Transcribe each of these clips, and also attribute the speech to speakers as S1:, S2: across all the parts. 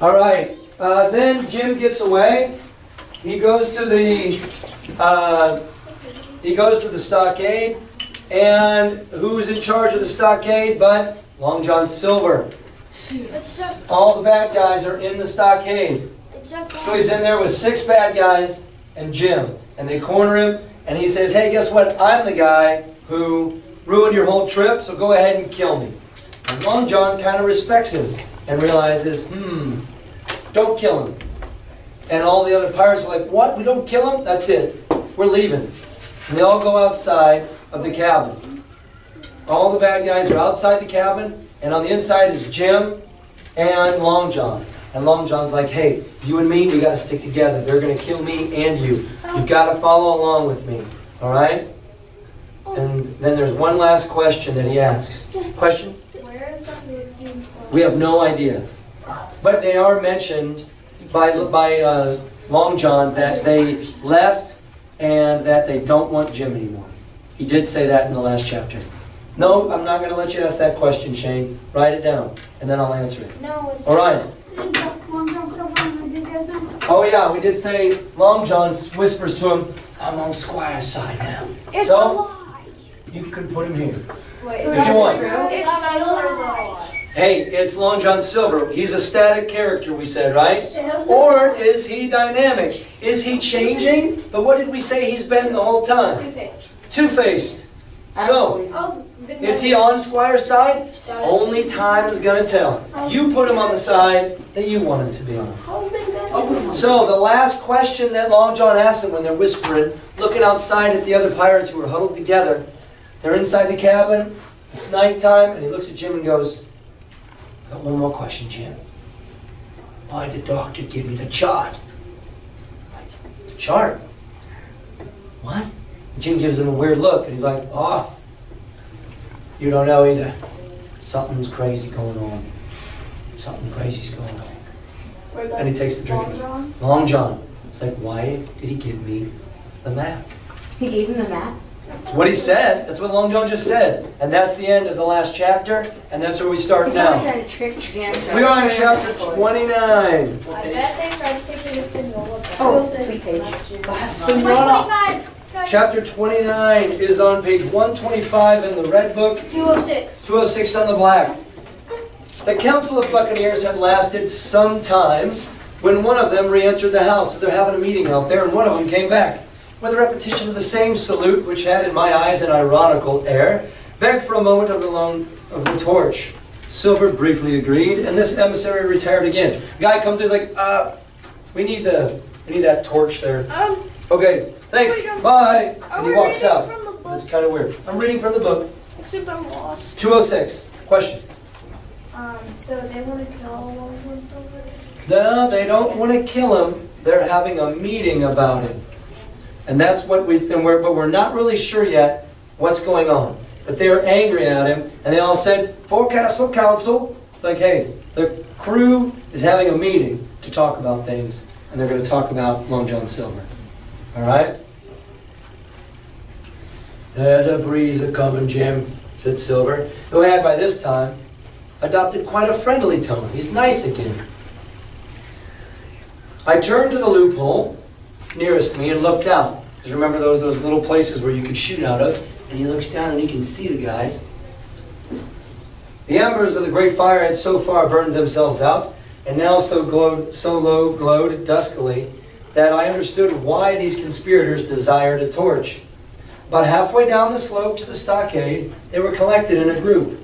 S1: All right. Then Jim gets away. He goes to the stockade, and who's in charge of the stockade but Long John Silver? All the bad guys are in the stockade. So he's in there with 6 bad guys and Jim, and they corner him, and he says, "Hey, guess what? I'm the guy who ruined your whole trip, so go ahead and kill me." And Long John kind of respects him and realizes, don't kill him. And all the other pirates are like, "What? We don't kill him? That's it. We're leaving." And they all go outside of the cabin. All the bad guys are outside the cabin, and on the inside is Jim and Long John. And Long John's like, "Hey, you and me, we got to stick together. They're going to kill me and you. You got to follow along with me. All right?" And then there's one last question that he asks. Question?
S2: Where is that vaccine from?
S1: We have no idea. But they are mentioned by Long John that they left and that they don't want Jim anymore. He did say that in the last chapter. No, I'm not going to let you ask that question, Shane. Write it down, and then I'll answer it.
S2: No, it's...
S1: All right. Oh yeah, we did say Long John whispers to him, "I'm on Squire's side now."
S2: It's
S1: so,
S2: a lie.
S1: You could put him here.
S2: Wait,
S1: if you want.
S2: It's a lie.
S1: Hey, it's Long John Silver. He's a static character, we said, right? Or is he dynamic? Is he changing? But what did we say he's been the whole time?
S2: Two-faced.
S1: Two-faced. So, is he on Squire's side? Only time is going to tell. You put him on the side that you want him to be on. So, the last question that Long John asks him when they're whispering, looking outside at the other pirates who are huddled together, they're inside the cabin, it's nighttime, and he looks at Jim and goes, "I got one more question, Jim. Why did the doctor give me the chart?" "The chart? What?" Jim gives him a weird look, and he's like, "Oh, you don't know either. Something's crazy going on. Something crazy's going on." And he takes the drink. Long John. It's like, why did he give me the map?
S3: He gave him the map?
S1: That's what he said. That's what Long John just said. And that's the end of the last chapter, and that's where we start now.
S3: Trying to trick Jim.
S1: We are in chapter 29.
S2: I bet they tried to take this to Nola.
S3: Oh, sweet page.
S1: Chapter 29 is on page 125 in the red book.
S2: 206.
S1: 206 on the black. The Council of Buccaneers had lasted some time when one of them re-entered the house. So they're having a meeting out there, and one of them came back with a repetition of the same salute, which had in my eyes an ironical air, begged for a moment of the loan of the torch. Silver briefly agreed, and this emissary retired again. The guy comes in like, we need that torch there. Okay, thanks, bye. And he walks out. It's kind of weird. I'm reading from the book.
S2: Except I'm lost.
S1: 206. Question.
S2: So they want to kill Long John Silver?
S1: No, they don't want to kill him. They're having a meeting about him. And that's what we think, but we're not really sure yet what's going on. But they're angry at him, and they all said, "Forecastle Council." It's like, hey, the crew is having a meeting to talk about things, and they're going to talk about Long John Silver. All right? "There's a breeze a-coming, Jim," said Silver, who had by this time adopted quite a friendly tone. He's nice again. I turned to the loophole nearest me and looked out. Because remember those little places where you could shoot out of? And he looks down and he can see the guys. The embers of the great fire had so far burned themselves out, and now so low glowed duskily, that I understood why these conspirators desired a torch. About halfway down the slope to the stockade, they were collected in a group.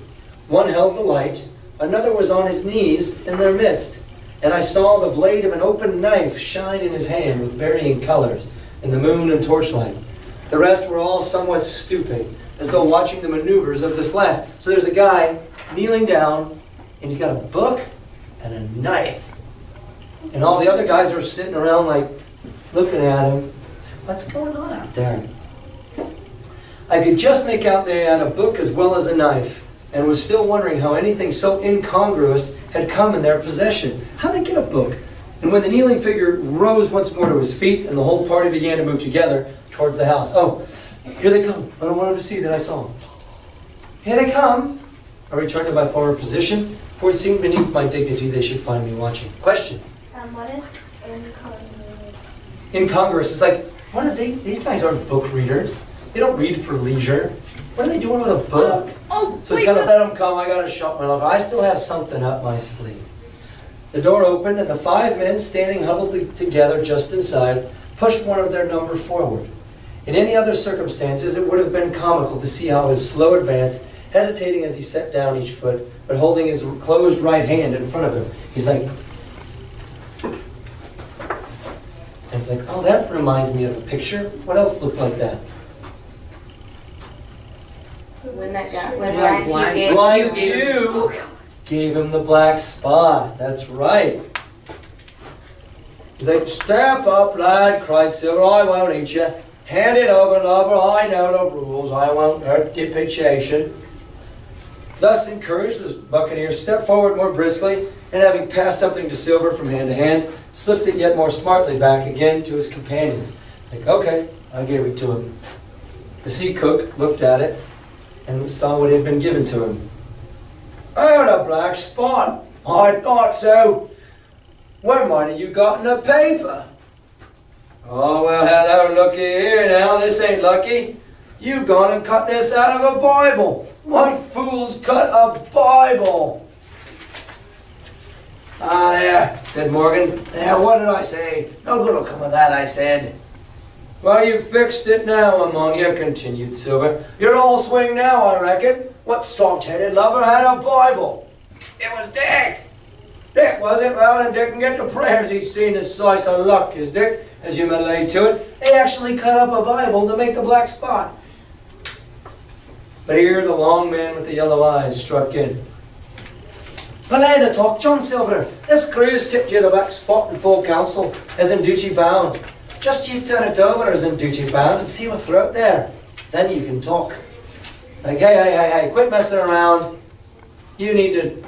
S1: One held the light, another was on his knees in their midst, and I saw the blade of an open knife shine in his hand with varying colors in the moon and torchlight. The rest were all somewhat stooping, as though watching the maneuvers of this last. So there's a guy kneeling down, and he's got a book and a knife. And all the other guys are sitting around like looking at him. What's going on out there? I could just make out they had a book as well as a knife, and was still wondering how anything so incongruous had come in their possession. How'd they get a book? And when the kneeling figure rose once more to his feet, and the whole party began to move together towards the house. "Oh, here they come. I don't want them to see that I saw them." "Here they come." I returned to my former position, For it seemed beneath my dignity they should find me watching. Question.
S2: What is incongruous?
S1: Incongruous. It's like, what are these guys aren't book readers. They don't read for leisure. What are they doing with a book? So it's kind of let them come. I got to shut my mouth. I still have something up my sleeve. The door opened and the 5 men standing huddled together just inside pushed one of their number forward. In any other circumstances, it would have been comical to see how his slow advance, hesitating as he set down each foot, but holding his closed right hand in front of him. He's like, and it's like, oh, that reminds me of a picture. What else looked like that?
S3: When that guy,
S1: Blind Hugh gave him the black spot. That's right. He's like, step up, lad, cried Silver. I won't eat you. Hand it over, lover. I know the rules. I won't hurt depreciation. Thus encouraged, the buccaneer stepped forward more briskly, and having passed something to Silver from hand to hand, slipped it yet more smartly back again to his companions. It's like, okay, I gave it to him. The sea cook looked at it and saw what had been given to him. Oh, the black spot. I thought so. Where might have you gotten the paper? Oh, well, hello, looky here now. This ain't lucky. You gone and cut this out of a Bible. What fools cut a Bible? Ah, there, said Morgan. There, what did I say? No good will come of that, I said. Well, you fixed it now among you, continued Silver. You're all swing now, I reckon. What soft-headed lover had a Bible? It was Dick. Dick, was it? Well, then Dick can get the prayers. He's seen a slice of luck, is Dick, as you may lay to it. They actually cut up a Bible to make the black spot. But here the long man with the yellow eyes struck in. Belay the talk, John Silver. This crew's tipped you the black spot in full council, as in duty bound. Just you turn it over as in duty bound and see what's out there. Then you can talk. It's like, hey, quit messing around. You need to...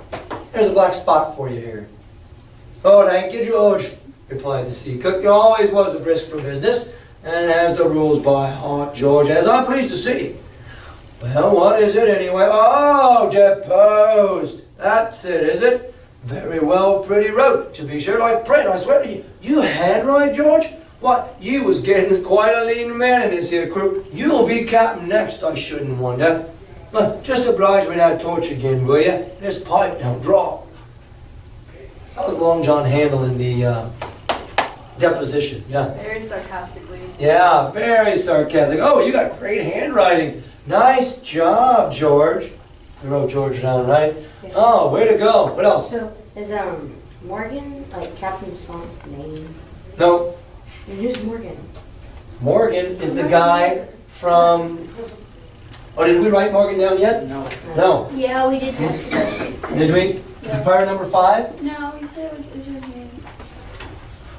S1: There's a black spot for you here. Oh, thank you, George, replied the sea cook. You always was a brisk for business, and has the rules by heart, George, as I'm pleased to see. Well, what is it anyway? Oh, deposed. That's it, is it? Very well, pretty wrote, to be sure, like print, I swear to you. You had right, George? What, you was getting quite a lean man in this here crew. You'll be captain next, I shouldn't wonder. Look, just oblige me that torch again, will you? This pipe don't draw. That was Long John handling the deposition, yeah.
S4: Very sarcastically.
S1: Yeah, very sarcastic. Oh, you got great handwriting. Nice job, George. You wrote George down, right?
S3: Yeah.
S1: Oh, way to go. What else?
S3: So, is Morgan, like Captain Spawn's name?
S1: No.
S3: And who's Morgan?
S1: Morgan is the guy from... Oh, did we write Morgan down yet?
S5: No.
S1: No.
S2: Yeah, we did that.
S1: Did we? Pirate number 5?
S2: No, you said it was his name.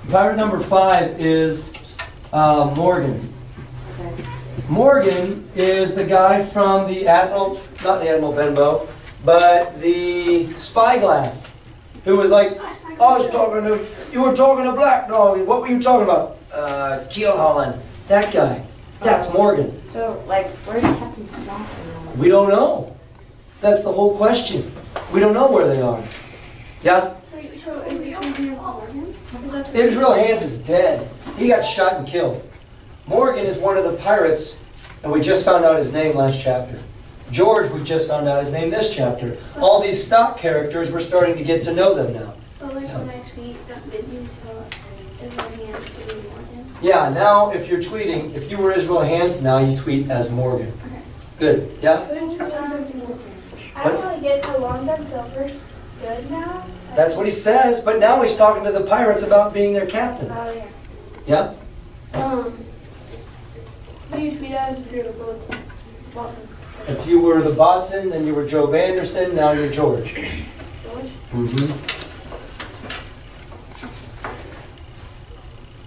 S1: Pirate number 5 is Morgan.
S3: Okay.
S1: Morgan is the guy from the Admiral, not the Admiral Benbow, but the Spyglass, who was like, you were talking to Black Dog. What were you talking about? Keel Holland. That guy. That's Morgan.
S3: So, like, where's Captain Spawn?
S1: We don't know. That's the whole question. We don't know where they are. Yeah?
S2: Wait, so is it from here Morgan?
S1: Israel Hands is dead. He got shot and killed. Morgan is one of the pirates, and we just found out his name last chapter. George, we just found out his name this chapter. All these stock characters, we're starting to get to know them now.
S2: But like when I tweet, that did you tell Israel Hands to be Morgan?
S1: Yeah, now if you're tweeting, if you were Israel Hands, now you tweet as Morgan.
S2: Okay.
S1: Good, yeah?
S2: I don't want to get so long done Silver's good now.
S1: That's what he says, but now he's talking to the pirates about being their captain.
S2: Oh yeah.
S1: Yeah?
S2: Who do you tweet as if you're the Watson?
S1: If you were the boatswain, then you were Joe Vanderson, now you're George.
S2: George?
S1: Mm-hmm.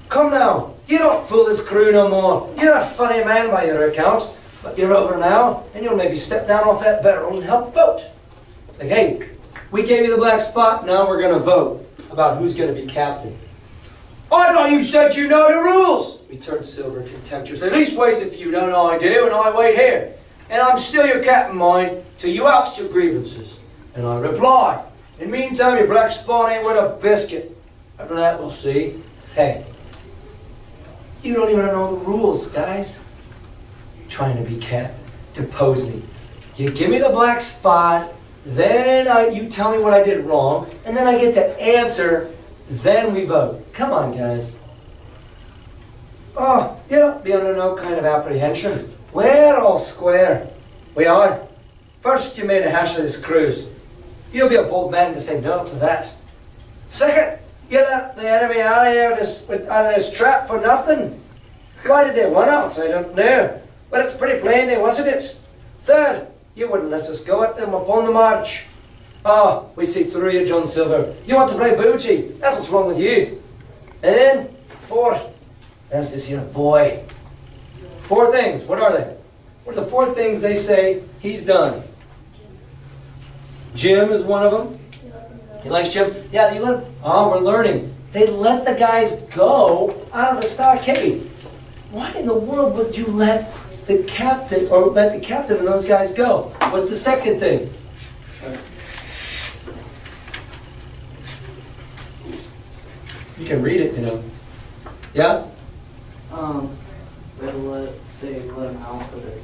S1: Come now, you don't fool this crew no more. You're a funny man by your account, but you're over now, and you'll maybe step down off that barrel and help vote. It's like, hey, we gave you the black spot, now we're going to vote about who's going to be captain. I thought you said you know the rules, returned Silver contemptuously. Leastways if you don't, I do, and I wait here. And I'm still your captain, mind, till you oust your grievances. And I reply, In the meantime, your black spot ain't worth a biscuit. After that, we'll see. Hey, you don't even know the rules, guys. Trying to be cat. Depose me. You give me the black spot, then you tell me what I did wrong, and then I get to answer, then we vote. Come on, guys. Oh, you don't be under no kind of apprehension. We're all square. We are. First, you made a hash of this cruise. You'll be a bold man to say no to that. Second, you let the enemy out of here out of this trap for nothing. Why did they want out? I don't know. But it's pretty plain they wanted it. Third, you wouldn't let us go at them upon the march. Oh, we see through you, John Silver. You want to play bougie. That's what's wrong with you. And then, fourth, there's this here boy. Four things. What are they? What are the four things they say he's done? Jim is one of them. He likes Jim. Yeah, you let. Oh, we're learning. They let the guys go out of the stockade. Why in the world would you let the captain and those guys go? What's the second thing? You can read it, you know. Yeah?
S4: They let them out for their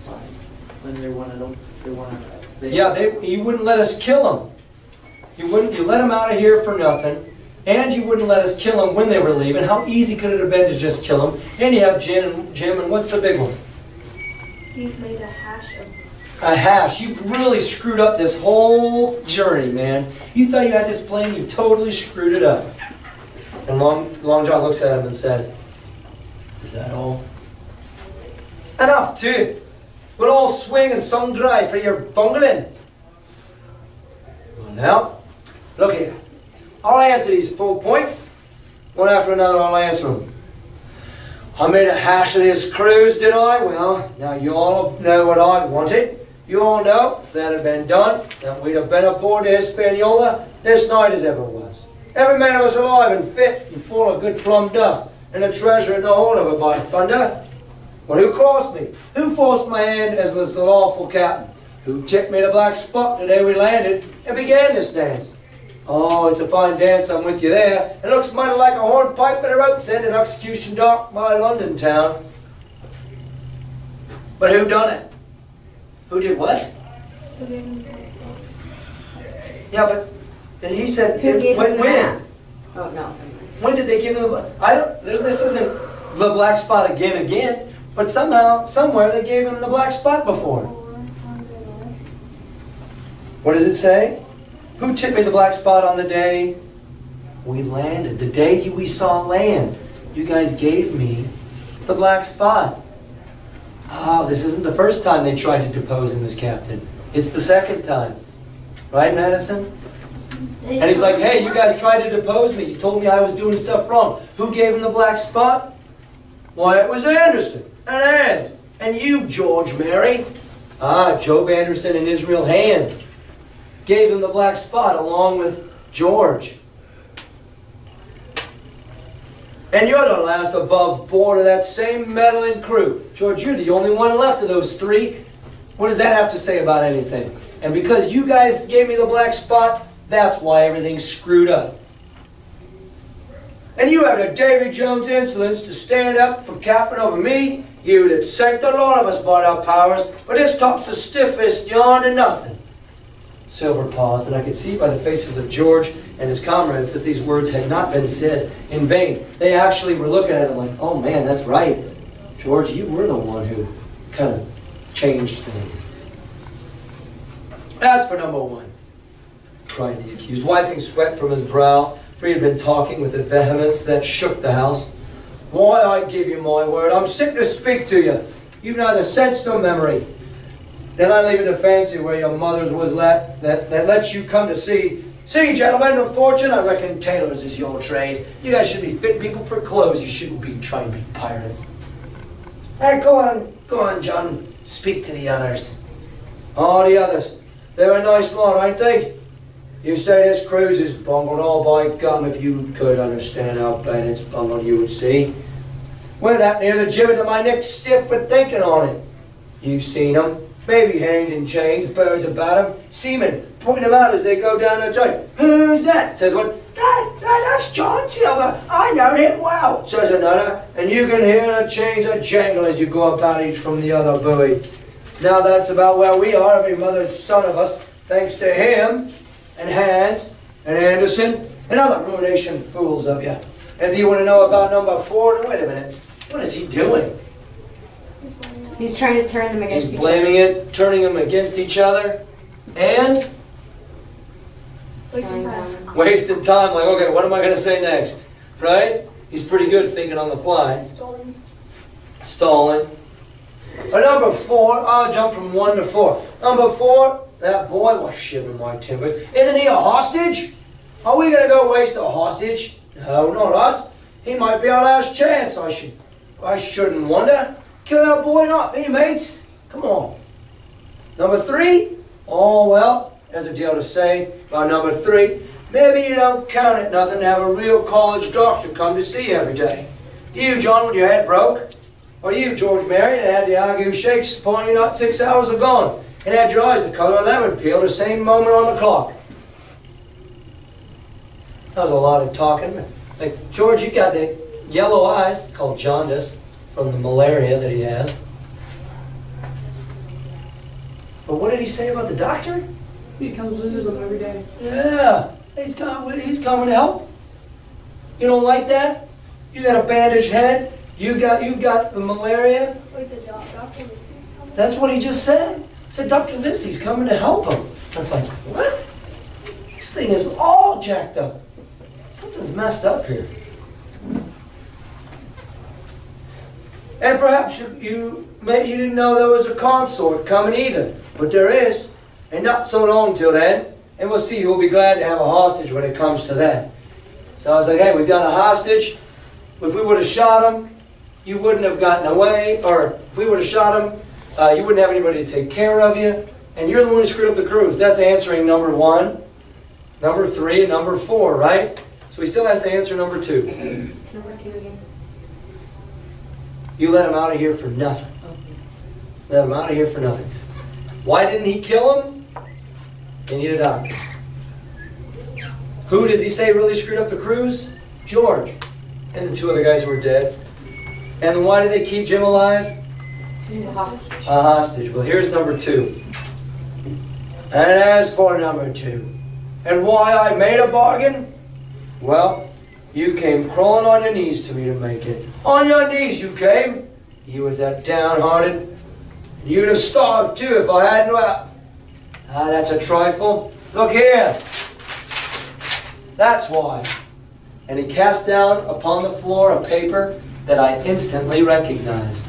S4: side. When they wanted them,
S1: you wouldn't let us kill them. You let them out of here for nothing. And you wouldn't let us kill them when they were leaving. How easy could it have been to just kill them? And you have Jim, and what's the big one?
S2: He's made a hash of.
S1: A hash. You've really screwed up this whole journey, man. You thought you had this plan, you totally screwed it up. And Long John looks at him and said, "Is that all?" Enough, too. We'll all swing and some dry for your bungling. Well, now, look here. I'll answer these 4 points. One after another, I'll answer them. I made a hash of this cruise, did I? Well, now you all know what I wanted. You all know, if that had been done, that we'd have been aboard the Hispaniola this night as ever was. Every man of us alive and fit and full of good plum duff, and a treasure in the hold of it, by thunder. Well, who crossed me? Who forced my hand as was the lawful captain? Who tipped me the black spot the day we landed and began this dance? Oh, it's a fine dance, I'm with you there. It looks mighty like a hornpipe and a rope's end in Execution Dock by London town. But who done it? Who did what? Yeah, but and he said, when?
S3: Oh, no.
S1: When did they give him the, this isn't the black spot again, but somehow, somewhere they gave him the black spot before. What does it say? Who tipped me the black spot on the day we landed? The day we saw land. You guys gave me the black spot. Oh, this isn't the first time they tried to depose him as captain. It's the second time. Right, Madison? And he's like, hey, you guys tried to depose me. You told me I was doing stuff wrong. Who gave him the black spot? Why, it was Anderson and Hans. And you, George Mary. Ah, Job Anderson and Israel Hands gave him the black spot along with George. And you're the last above board of that same meddling crew. George, you're the only one left of those three. What does that have to say about anything? And because you guys gave me the black spot, that's why everything's screwed up. And you had a Davy Jones insolence to stand up for captain over me. You that sank the lot of us by our powers, but this tops the stiffest yarn to nothing. Silver paused, and I could see by the faces of George and his comrades that these words had not been said in vain. They actually were looking at him like, oh man, that's right. George, you were the one who kind of changed things. That's for number one, cried the accused, wiping sweat from his brow, for he had been talking with a vehemence that shook the house. Why, I give you my word, I'm sick to speak to you. You've neither sense nor memory. Then I leave it to fancy where your mother's was that lets you come to see. See, gentlemen of fortune, I reckon tailors is your trade. You guys should be fitting people for clothes. You shouldn't be trying to be pirates. Hey, go on, John. Speak to the others. Oh, the others. They're a nice lot, ain't they? You say this cruise is bungled, all by gum, if you could understand how bad it's bungled, you would see. We're that near the gibbet of my neck stiff for thinking on it. You've seen them. Maybe hanged in chains, birds about them, seamen pointing them out as they go down the track. Who's that? Says one. That's John Silver. I know him well, says another. And you can hear the chains a jangle as you go about each from the other buoy. Now that's about where we are, every mother's son of us, thanks to him, and Hans, and Anderson, and other ruination fools of you. And if you want to know about number 4, wait a minute. What is he doing?
S3: He's trying to turn them against
S1: He's
S3: each
S1: blaming it, turning them against each other, and
S2: Wasting time.
S1: wasting time. Like, okay, what am I going to say next? Right? He's pretty good thinking on the fly.
S2: Stolen.
S1: Stalling. Number 4, I'll jump from 1 to 4. Number 4, that boy was shivering my timbers. Isn't he a hostage? Are we going to go waste a hostage? No, not us. He might be our last chance. I shouldn't wonder. Kill that boy, not me, mates. Come on. Number 3, oh well, there's a deal to say about number 3. Maybe you don't count it nothing to have a real college doctor come to see you every day. You, John, with your head broke. Or you, George Mary, that had the ague shakes upon you not 6 hours ago, and had your eyes the color of lemon peel the same moment on the clock. That was a lot of talking. Like, George, you got the yellow eyes. It's called jaundice from the malaria that he has. But what did he say about the doctor?
S5: He comes visit them every day.
S1: Yeah, he's coming to help. You don't like that? You got a bandaged head. You got the malaria.
S2: Wait, the doctor Lucy's coming?
S1: That's what he just said. He said Dr. Livesey's coming to help him. I was like, what? This thing is all jacked up. Something's messed up here. And perhaps you didn't know there was a consort coming either. But there is. And not so long till then. And we'll see, you'll be glad to have a hostage when it comes to that. So I was like, hey, we've got a hostage. If we would have shot him, you wouldn't have gotten away. Or if we would have shot him, you wouldn't have anybody to take care of you. And you're the one who screwed up the cruise. That's answering number 1, number 3, and number 4, right? So he still has to answer number 2.
S3: It's number 2 again.
S1: You let him out of here for nothing. Let him out of here for nothing. Why didn't he kill him? He needed a doctor. Who does he say really screwed up the cruise? George. And the 2 other guys who were dead. And why did they keep Jim alive?
S3: He's a hostage.
S1: A hostage. Well, here's number 2. And as for number 2, and why I made a bargain? Well, you came crawling on your knees to me to make it. On your knees you came. You was that downhearted. You'd have starved too if I hadn't. Well, that's a trifle. Look here. That's why. And he cast down upon the floor a paper that I instantly recognized.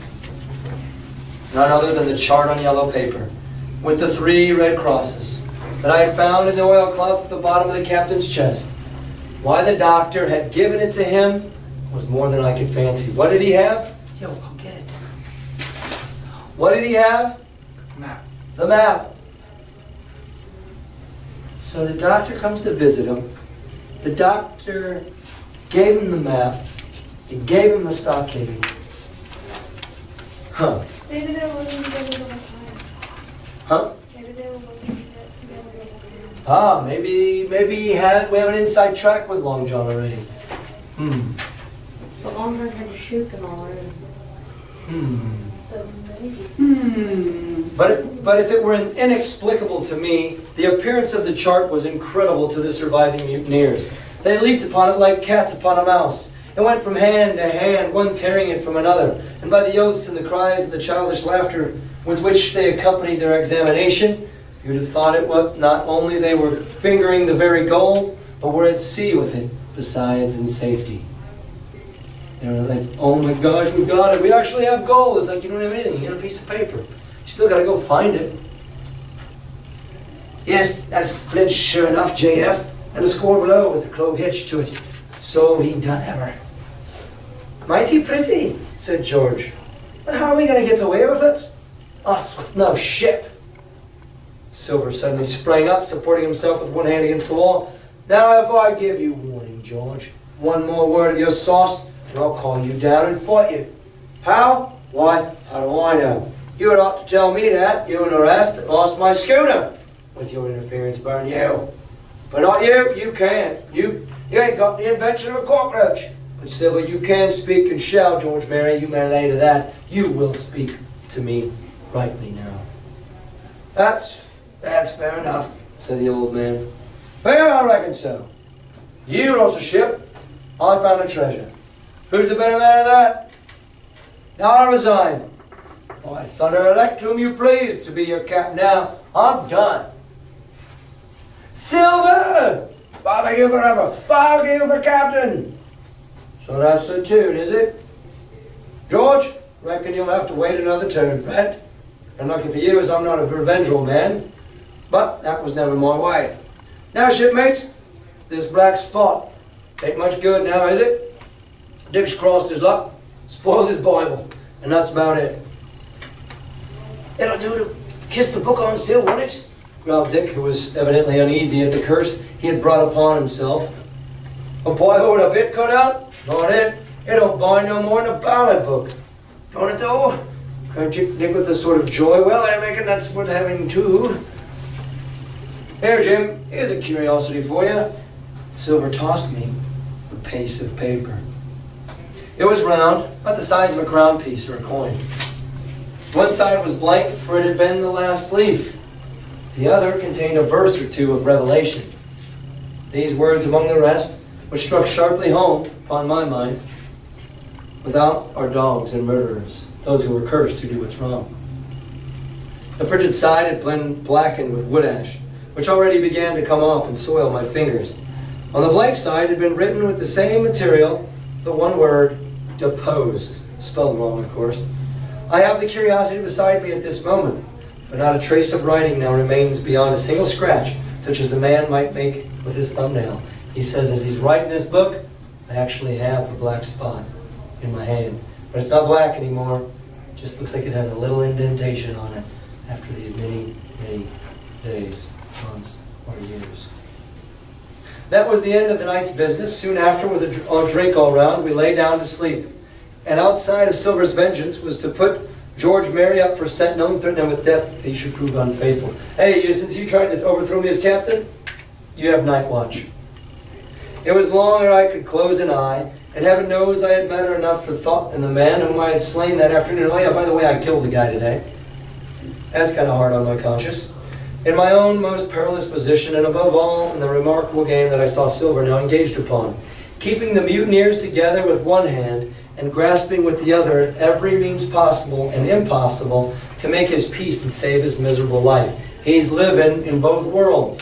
S1: None other than the chart on yellow paper, with the 3 red crosses that I had found in the oilcloth at the bottom of the captain's chest. Why the doctor had given it to him was more than I could fancy. What did he have? Yo, I'll get it. What did he have?
S5: Map.
S1: The map. So the doctor comes to visit him. The doctor gave him the map. He gave him the stockade. Huh.
S2: Maybe they were working together the whole time.
S1: Huh?
S2: Maybe they were working together the whole time.
S1: Ah, maybe we have an inside track with Long John already.
S3: But Long John tried to shoot them all already.
S2: So maybe.
S1: But if it were inexplicable to me, the appearance of the chart was incredible to the surviving mutineers. They leaped upon it like cats upon a mouse. It went from hand to hand, one tearing it from another. And by the oaths and the cries and the childish laughter with which they accompanied their examination, you'd have thought it was not only they were fingering the very gold, but were at sea with it, besides in safety. They were like, oh my gosh, we got it. We actually have gold. It's like you don't have anything. You got a piece of paper. You still got to go find it. Yes, that's Flint, sure enough, JF. And the score below with the clove hitch to it. So he done ever. Mighty pretty, said George. But how are we going to get away with it? Us with no ship. Silver suddenly sprang up, supporting himself with one hand against the wall. Now if I give you warning, George, one more word of your sauce, and I'll call you down and fight you. How? Why, how do I know? You had ought to tell me that, you and the rest that lost my schooner. with your interference, burn you. But not you, you can't. You ain't got the invention of a cockroach. But Silver, you can speak and shall, George Mary, you may lay to that. You will speak to me rightly now. That's fair enough, said the old man. Fair, I reckon so. You lost a ship, I found a treasure. Who's the better man of that? Now I resign. By thunder, elect whom you please to be your captain. Now I'm done. Silver! Barbecue forever! Barbecue for captain! So that's the tune, is it? George, reckon you'll have to wait another turn, Brett. And lucky for you as I'm not a revengeful man, but that was never my way. Now, shipmates, this black spot ain't much good now, is it? Dick's crossed his luck, spoiled his Bible, and that's about it. It'll do to kiss the book on still, won't it? growled Dick, who was evidently uneasy at the curse he had brought upon himself. A boy with a bit cut out? Not it. It don't bind no more than a ballad book. Don't it though? Cried Dick with a sort of joy. Well, I reckon that's worth having too. Here, Jim, here's a curiosity for you. Silver tossed me a piece of paper. It was round, about the size of a crown piece or a coin. One side was blank, for it had been the last leaf. The other contained a verse or two of Revelation. These words among the rest, which struck sharply home upon my mind: without are dogs and murderers, those who were cursed who do what's wrong. The printed side had been blackened with wood ash, which already began to come off and soil my fingers. On the blank side had been written with the same material the one word, deposed, spelled wrong, of course. I have the curiosity beside me at this moment, but not a trace of writing now remains beyond a single scratch, such as the man might make with his thumbnail. He says as he's writing this book, I actually have the black spot in my hand. But it's not black anymore. It just looks like it has a little indentation on it after these many, many days, months, or years. That was the end of the night's business. Soon after, with a drink all round, we lay down to sleep. And outside of Silver's vengeance was to put George Mary up for sentinel and threaten him with death if he should prove unfaithful. Hey, since you tried to overthrow me as captain, you have night watch. It was long ere I could close an eye, and heaven knows I had matter enough for thought in the man whom I had slain that afternoon. Oh yeah, by the way, I killed the guy today. That's kind of hard on my conscience. In my own most perilous position, and above all, in the remarkable game that I saw Silver now engaged upon, keeping the mutineers together with one hand, and grasping with the other at every means possible and impossible to make his peace and save his miserable life. He's living in both worlds.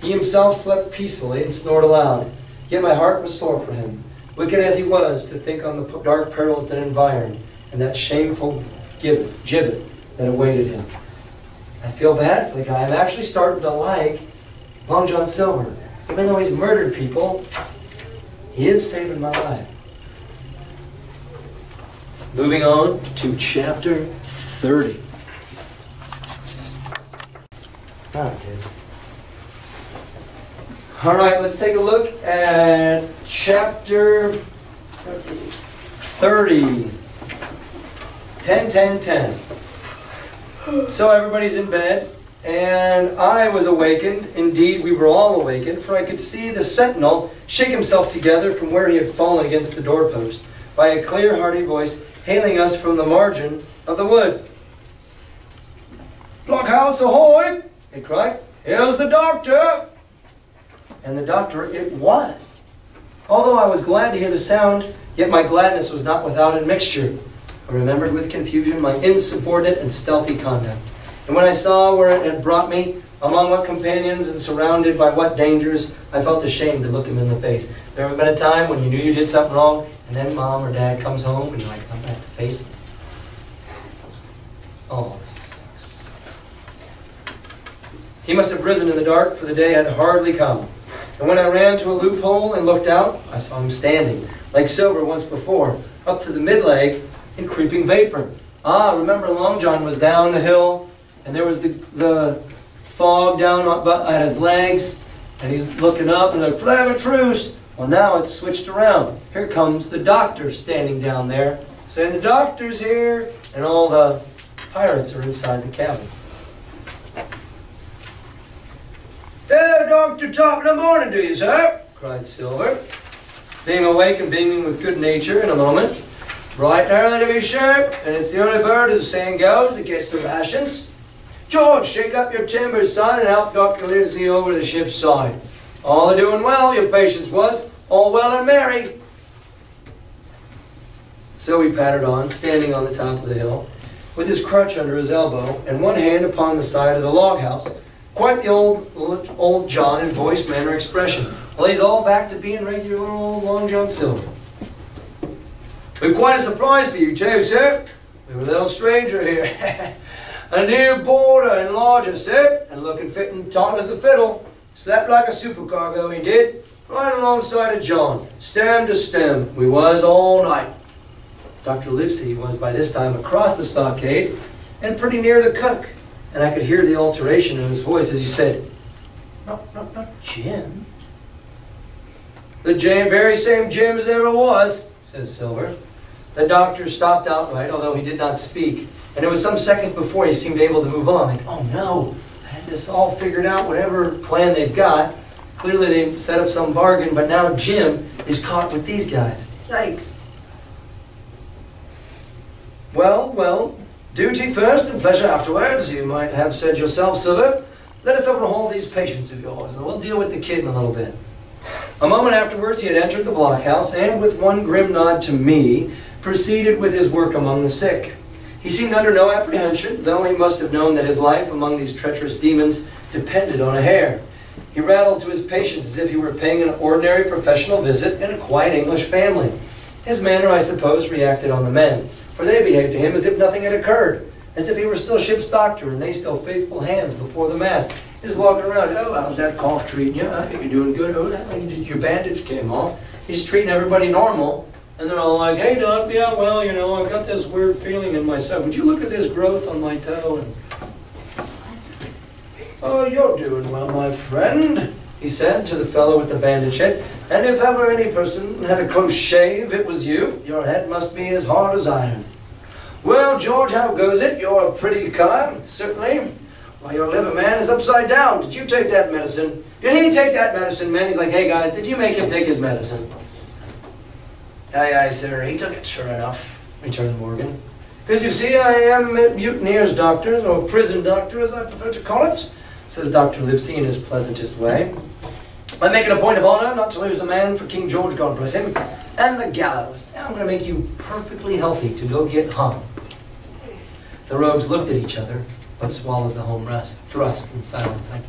S1: He himself slept peacefully and snored aloud, yet my heart was sore for him, wicked as he was, to think on the dark perils that environed, and that shameful gibbet that awaited him. I feel bad for the guy. I'm actually starting to like Long John Silver. Even though he's murdered people, he is saving my life. Moving on to chapter 30. All right, let's take a look at chapter 30. 10. So everybody's in bed, and I was awakened. Indeed, we were all awakened, for I could see the sentinel shake himself together from where he had fallen against the doorpost by a clear, hearty voice hailing us from the margin of the wood. "Blockhouse ahoy!" he cried. "Here's the doctor!" And the doctor it was. Although I was glad to hear the sound, yet my gladness was not without admixture. I remembered with confusion my insubordinate and stealthy conduct. And when I saw where it had brought me, among what companions and surrounded by what dangers, I felt ashamed to look him in the face. There ever been a time when you knew you did something wrong, and then Mom or Dad comes home and you're like, I'm going to have to face it? Oh, this sucks. He must have risen in the dark, for the day had hardly come. And when I ran to a loophole and looked out, I saw him standing, like Silver once before, up to the mid-leg in creeping vapor. Ah, remember Long John was down the hill, and there was the fog down at his legs, and he's looking up and like, "Flag of truce!" Well, now it's switched around. Here comes the doctor standing down there, saying, "The doctor's here," and all the pirates are inside the cabin. "Oh, Dr. Top in the morning, do you, sir?" cried Silver, being awake and beaming with good nature in a moment. "Bright and early to be sure, and it's the early bird, as the saying goes, that gets the rations. George, shake up your timbers, son, and help Dr. Livesey over the ship's side. All a doing well, your patience was, all well and merry." So he pattered on, standing on the top of the hill, with his crutch under his elbow, and one hand upon the side of the log house. Quite the old John in voice, manner, expression. Well, he's all back to being regular old Long John Silver. "Been quite a surprise for you too, sir. We were a little stranger here. A new boarder and lodger, sir, and looking fit and taut as a fiddle. Slept like a supercargo, he did, right alongside of John, stem to stem. We was all night." Dr. Livesey was by this time across the stockade and pretty near the cook, and I could hear the alteration in his voice as he said, Not Jim." "The very same Jim as ever was," says Silver. The doctor stopped outright, although he did not speak, and it was some seconds before he seemed able to move on. Like, "Oh no, I had this all figured out, whatever plan they've got. Clearly they set up some bargain, but now Jim is caught with these guys. Yikes." Well, duty first and pleasure afterwards, you might have said yourself, Silver. Let us overhaul these patients of yours, and we'll deal with the kid in a little bit. A moment afterwards he had entered the blockhouse, and with one grim nod to me, proceeded with his work among the sick. He seemed under no apprehension, though he must have known that his life among these treacherous demons depended on a hair. He rattled to his patients as if he were paying an ordinary professional visit in a quiet English family. His manner, I suppose, reacted on the men, for they behaved to him as if nothing had occurred, as if he were still ship's doctor and they still faithful hands before the mast. He's walking around, "Oh, how's that cough treating you? I think you're doing good. Oh, your bandage came off." He's treating everybody normal. And they're all like, "Hey, Doc, yeah, well, you know, I've got this weird feeling in myself. Would you look at this growth on my toe?" And, "Oh, you're doing well, my friend," he said to the fellow with the bandage head. "And if ever any person had a close shave, it was you. Your head must be as hard as iron. Well, George, how goes it? You're a pretty color, certainly. Why, your liver, man, is upside down. Did you take that medicine?" "Did he take that medicine, man?" He's like, "Hey, guys, did you make him take his medicine?" Aye, sir, he took it, sure enough," returned Morgan. "Because you see, I am a mutineer's doctor, or prison doctor, as I prefer to call it," says Dr. Livesey in his pleasantest way. "I make it a point of honor not to lose a man for King George, God bless him, and the gallows. Now I'm going to make you perfectly healthy to go get hung." The rogues looked at each other, but swallowed the home thrust in silence, like,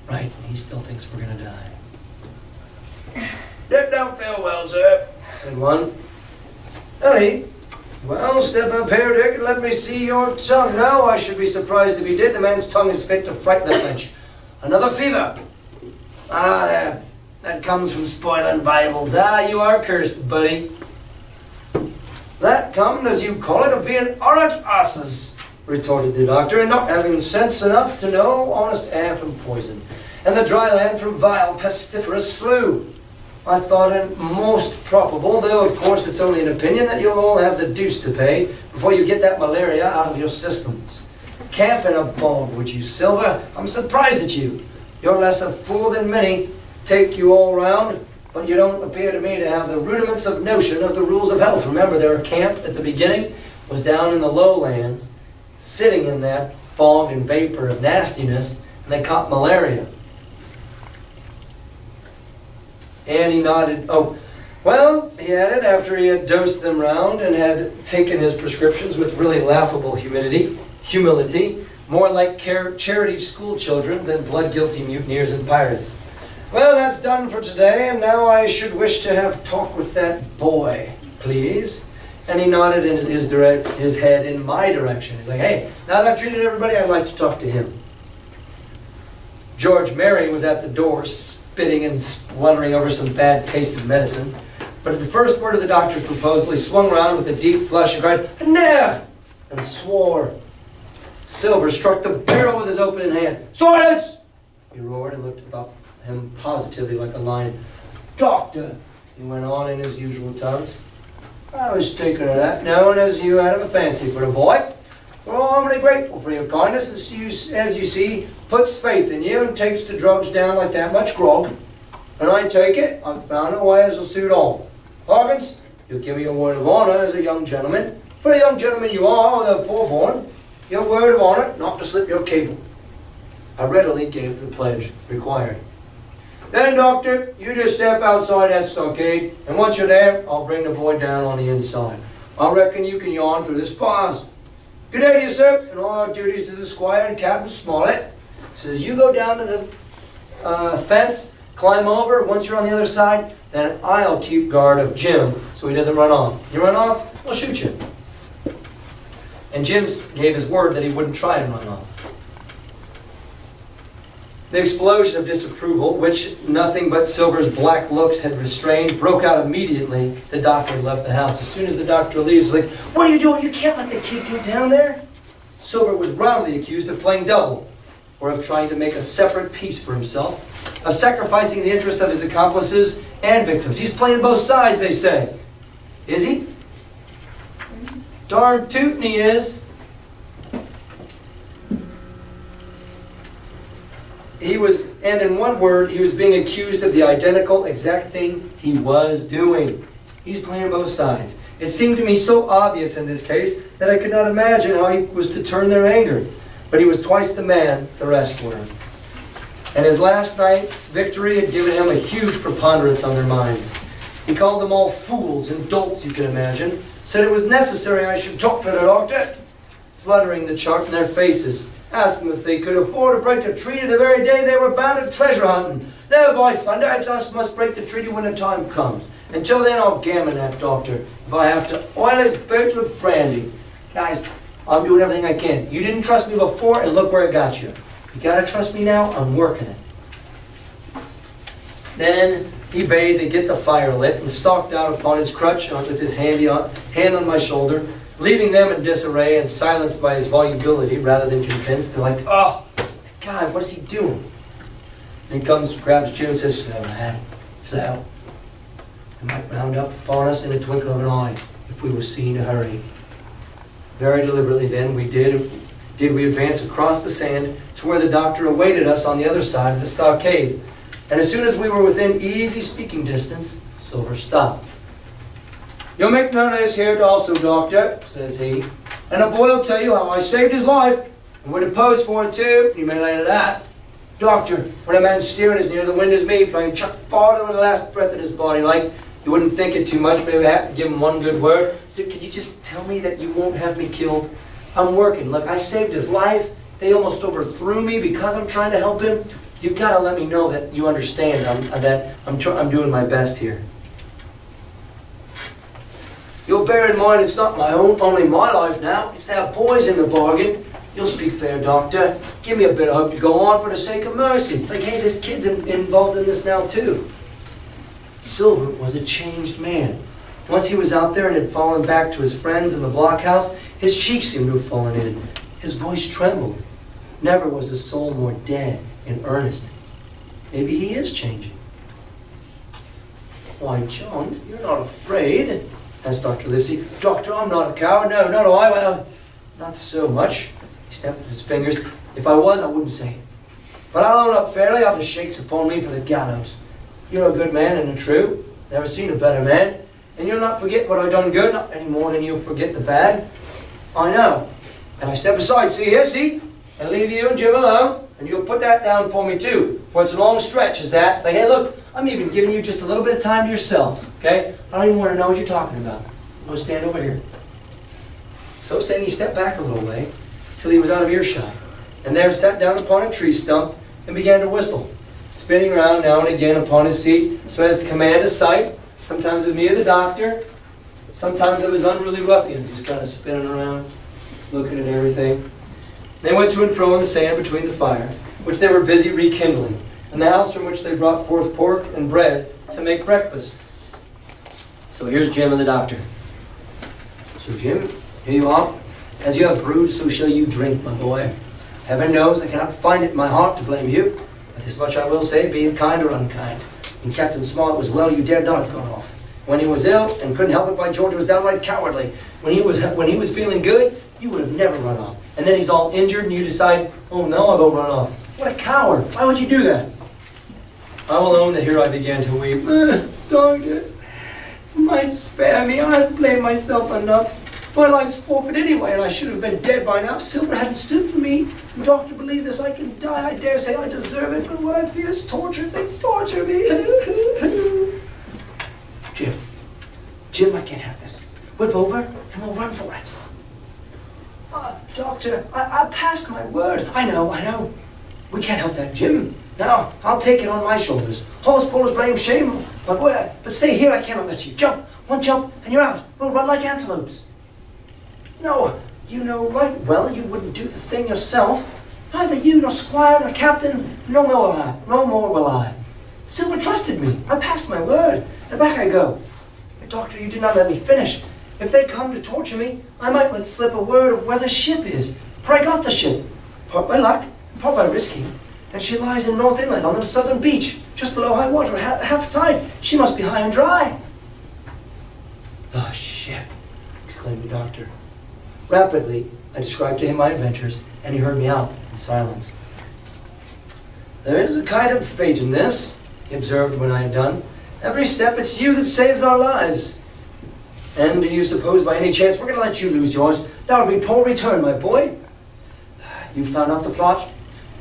S1: "Right, he still thinks we're going to die." "That don't feel well, sir," said one. "Hey, well, step up here, Dick, and let me see your tongue." "No, I should be surprised if he did. The man's tongue is fit to frighten the French. Another fever." "Ah, there. That comes from spoiling Bibles. Ah, you are cursed, buddy." "That comes, as you call it, of being horrid asses," retorted the doctor, "and not having sense enough to know honest air from poison, and the dry land from vile pestiferous slough. I thought it most probable, though of course it's only an opinion, that you'll all have the deuce to pay before you get that malaria out of your systems. Camp in a bog, would you, Silver? I'm surprised at you. You're less a fool than many. Take you all round, but you don't appear to me to have the rudiments of notion of the rules of health. Remember, their camp at the beginning was down in the lowlands, sitting in that fog and vapor of nastiness, and they caught malaria." And he nodded. "Oh, well," he added, after he had dosed them round and had taken his prescriptions with really laughable humility, more like charity school children than blood-guilty mutineers and pirates. "Well, that's done for today, and now I should wish to have talk with that boy, please." And he nodded in his head in my direction. He's like, "Hey, now that I've treated everybody, I'd like to talk to him." George Merry was at the door, spitting and spluttering over some bad-tasted medicine. But at the first word of the doctor's proposal, he swung round with a deep flush and cried, "No!" and swore. Silver struck the barrel with his open hand. "Silence!" he roared, and looked about him positively like a lion. "Doctor," he went on in his usual tones, "I was thinking of that, knowing as you had a fancy for the boy. We're all humbly grateful for your kindness, as you see, puts faith in you and takes the drugs down like that much grog. And I take it, I've found a way as will suit all. Hawkins, you'll give me your word of honor as a young gentleman. For a young gentleman you are, although poor-born, your word of honor not to slip your cable. I readily gave the pledge required. Then, Doctor, you just step outside that stockade, and once you're there, I'll bring the boy down on the inside. I reckon you can yawn through this pause. Good day to you, sir, and all our duties to the squire and Captain Smollett. Says you go down to the fence, climb over. Once you're on the other side, then I'll keep guard of Jim so he doesn't run off. You run off, I'll shoot you. And Jim gave his word that he wouldn't try and run off. The explosion of disapproval, which nothing but Silver's black looks had restrained, broke out immediately. The doctor left the house. As soon as the doctor leaves, like, what are you doing? You can't let the kid go down there. Silver was roundly accused of playing double, or of trying to make a separate piece for himself, of sacrificing the interests of his accomplices and victims. He's playing both sides, they say. Is he? Darn tootin' he is. He was, and in one word, he was being accused of the identical exact thing he was doing. He's playing both sides. It seemed to me so obvious in this case that I could not imagine how he was to turn their anger. But he was twice the man the rest were. And his last night's victory had given him a huge preponderance on their minds. He called them all fools and dolts, you can imagine. Said it was necessary I should talk to the doctor, fluttering the chart in their faces. Asked them if they could afford to break the treaty the very day they were bound to treasure hunting. No, by thunder, it's us must break the treaty when the time comes. Until then, I'll gammon that doctor if I have to oil his boots with brandy. Guys, I'm doing everything I can. You didn't trust me before, and look where it got you. You gotta trust me now, I'm working it. Then he bade to get the fire lit and stalked out upon his crutch with his hand on my shoulder, leaving them in disarray and silenced by his volubility rather than convinced. They're like, oh, God, what is he doing? And he comes, grabs Jim and says, slow, lad, slow. He might round up upon us in a twinkle of an eye if we were seen to hurry. Very deliberately then did we advance across the sand to where the doctor awaited us on the other side of the stockade. And as soon as we were within easy speaking distance, Silver stopped. You'll make none of this here also, Doctor, says he. And a boy will tell you how I saved his life, and would have posed for it too, you may lay to that. Doctor, when a man's steering as near the wind as me, playing chuck farther with the last breath in his body, like, you wouldn't think it too much, maybe I have to give him one good word. So could you just tell me that you won't have me killed? I'm working. Look, I saved his life. They almost overthrew me because I'm trying to help him. You've got to let me know that you understand that I'm doing my best here. You'll bear in mind it's not only my life now. It's our boys in the bargain. You'll speak fair, Doctor. Give me a bit of hope to go on for the sake of mercy. It's like, hey, this kid's involved in this now too. Silver was a changed man. Once he was out there and had fallen back to his friends in the blockhouse, his cheeks seemed to have fallen in. His voice trembled. Never was a soul more dead and earnest. Maybe he is changing. Why, John, you're not afraid? Asked Dr. Livesey. Doctor, I'm not a coward. No, not I. Well, not so much. He snapped with his fingers. If I was, I wouldn't say it. But I'll own up fairly. I've the shakes upon me for the gallows. You're a good man and a true. Never seen a better man. And you'll not forget what I done good, not any more than you'll forget the bad. I know. And I step aside, see here, see? And leave you and Jim alone. And you'll put that down for me too. For it's a long stretch, is that? It's like, hey, look, I'm even giving you just a little bit of time to yourselves, okay? I don't even want to know what you're talking about. I'm going to stand over here. So saying, he stepped back a little way till he was out of earshot. And there sat down upon a tree stump and began to whistle, spinning around now and again upon his seat so as to command a sight. Sometimes of me or the doctor, sometimes of his unruly ruffians. He was kind of spinning around, looking at everything. They went to and fro in the sand between the fire, which they were busy rekindling, and the house from which they brought forth pork and bread to make breakfast. So here's Jim and the doctor. So Jim, here you are. As you have brewed, so shall you drink, my boy. Heaven knows I cannot find it in my heart to blame you, but this much I will say, be it kind or unkind. When Captain Smollett was well, you dared not have gone off. When he was ill and couldn't help it, by George, it was downright cowardly. When he was feeling good, you would have never run off. and then he's all injured and you decide, oh no, I'll go run off. What a coward. Why would you do that? I will own that here I began to weep. Doctor, you might spare me. I've blamed myself enough. My life's forfeit anyway, and I should have been dead by now. Silver hadn't stood for me. Doctor, believe this, I can die. I dare say I deserve it, but what I fear is torture. They torture me. Jim, I can't have this. Whip over, and we'll run for it. Doctor, I passed my word. I know. We can't help that, Jim. No, I'll take it on my shoulders. Hollis, pullers, blame, shame. But stay here, I cannot let you. Jump. One jump, and you're out. We'll run like antelopes. No, you know right well you wouldn't do the thing yourself. Neither you, nor Squire, nor Captain, no more will I. Silver trusted me. I passed my word. And back I go. But Doctor, you did not let me finish. If they come to torture me, I might let slip a word of where the ship is. For I got the ship. Part by luck, and part by risking. And she lies in North Inlet on the southern beach, just below high water, half tide. She must be high and dry. The ship, exclaimed the doctor. Rapidly, I described to him my adventures, and he heard me out in silence. There is a kind of fate in this, he observed when I had done. Every step it's you that saves our lives. And do you suppose by any chance we're going to let you lose yours? That would be poor return, my boy. You found out the plot.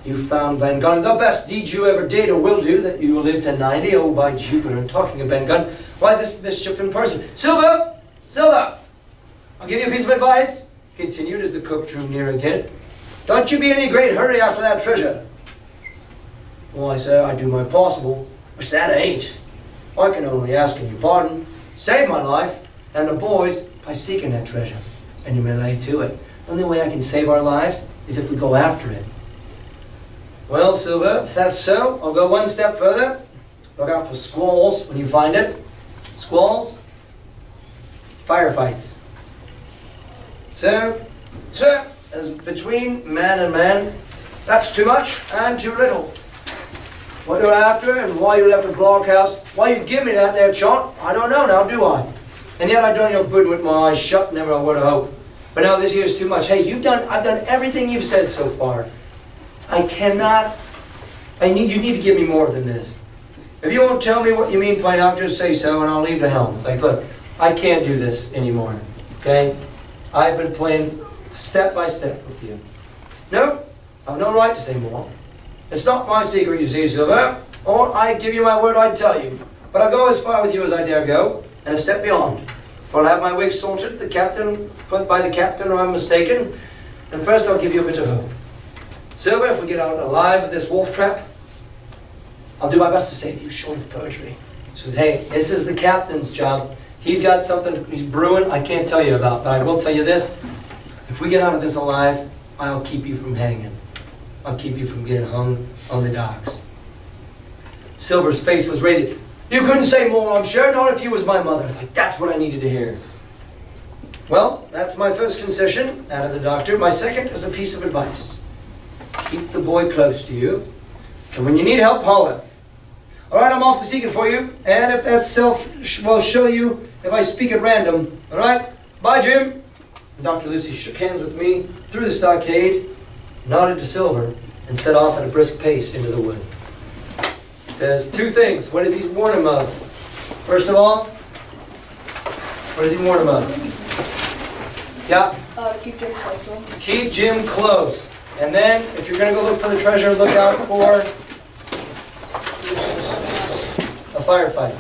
S1: You found Ben Gunn, the best deed you ever did or will do, that you will live to 90. Oh, by Jupiter, and talking of Ben Gunn, why this mischief in person? Silver! Silver! I'll give you a piece of advice, he continued as the cook drew near again. Don't you be in any great hurry after that treasure. Why, sir, I do my possible, which that ain't. I can only ask your pardon, save my life, and the boys by seeking that treasure. And you may lay to it. The only way I can save our lives is if we go after it. Well, Silver, if that's so, I'll go one step further. Look out for squalls when you find it. Squalls? Firefights. Sir, as between man and man, that's too much and too little. What you're after and why you left the blockhouse, why you give me that there chart, I don't know now, do I? And yet I done your good with my eyes shut, never I would have hoped. But now this here's too much. Hey, I've done everything you've said so far. You need to give me more than this. If you won't tell me what you mean plain out, just say so and I'll leave the helm. It's like, look, I can't do this anymore, okay? I've been playing step by step with you. No, I've no right to say more. It's not my secret, you see, Silver. Or I give you my word, I'd tell you. But I'll go as far with you as I dare go, and a step beyond. For I'll have my wig sorted, by the captain, or I'm mistaken. And first I'll give you a bit of hope. Silver, if we get out alive of this wolf trap, I'll do my best to save you, short of perjury. She says, hey, this is the captain's job. He's got something he's brewing I can't tell you about, but I will tell you this. If we get out of this alive, I'll keep you from hanging. I'll keep you from getting hung on the docks. Silver's face was radiant. You couldn't say more, I'm sure, not if you was my mother. It's like, that's what I needed to hear. Well, that's my first concession, added the doctor. My second is a piece of advice. Keep the boy close to you, and when you need help, holler. All right, I'm off to seek it for you, and if that self will show you if I speak at random. All right? Bye, Jim. And Dr. Lucy shook hands with me through the stockade, nodded to Silver, and set off at a brisk pace into the wood. He says two things. What does he warn him of? First of all, what does he warn him of? Yeah?
S3: Keep Jim close to him.
S1: Keep Jim close. And then, if you're going to go look for the treasure, look out for a firefight.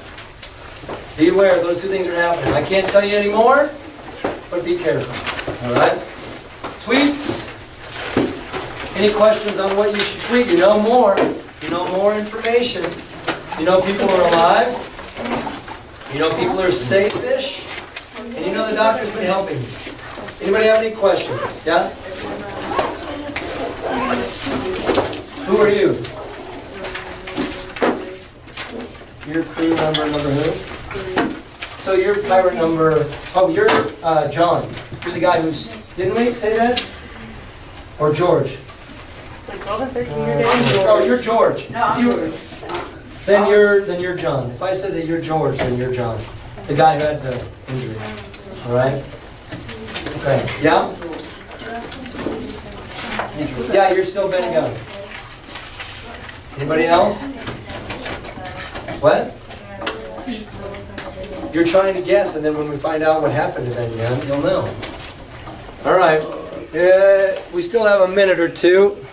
S1: Beware, those two things are happening. I can't tell you any more, but be careful. All right? Tweets? Any questions on what you should tweet? You know more. You know more information. You know people are alive. You know people are safe-ish. And you know the doctor's been helping you. Anybody have any questions? Yeah? Who are you? Your crew number who? So you're pirate number, oh, you're John. You're the guy who's, didn't we say that? Or George? Oh, you're George. No, then you're John. If I said that you're George, then you're John. The guy who had the injury. All right? Okay. Yeah? Yeah, you're still Ben Gunn. Anybody else? What? You're trying to guess, and then when we find out what happened to Ben Gunn, you'll know. All right. We still have a minute or two.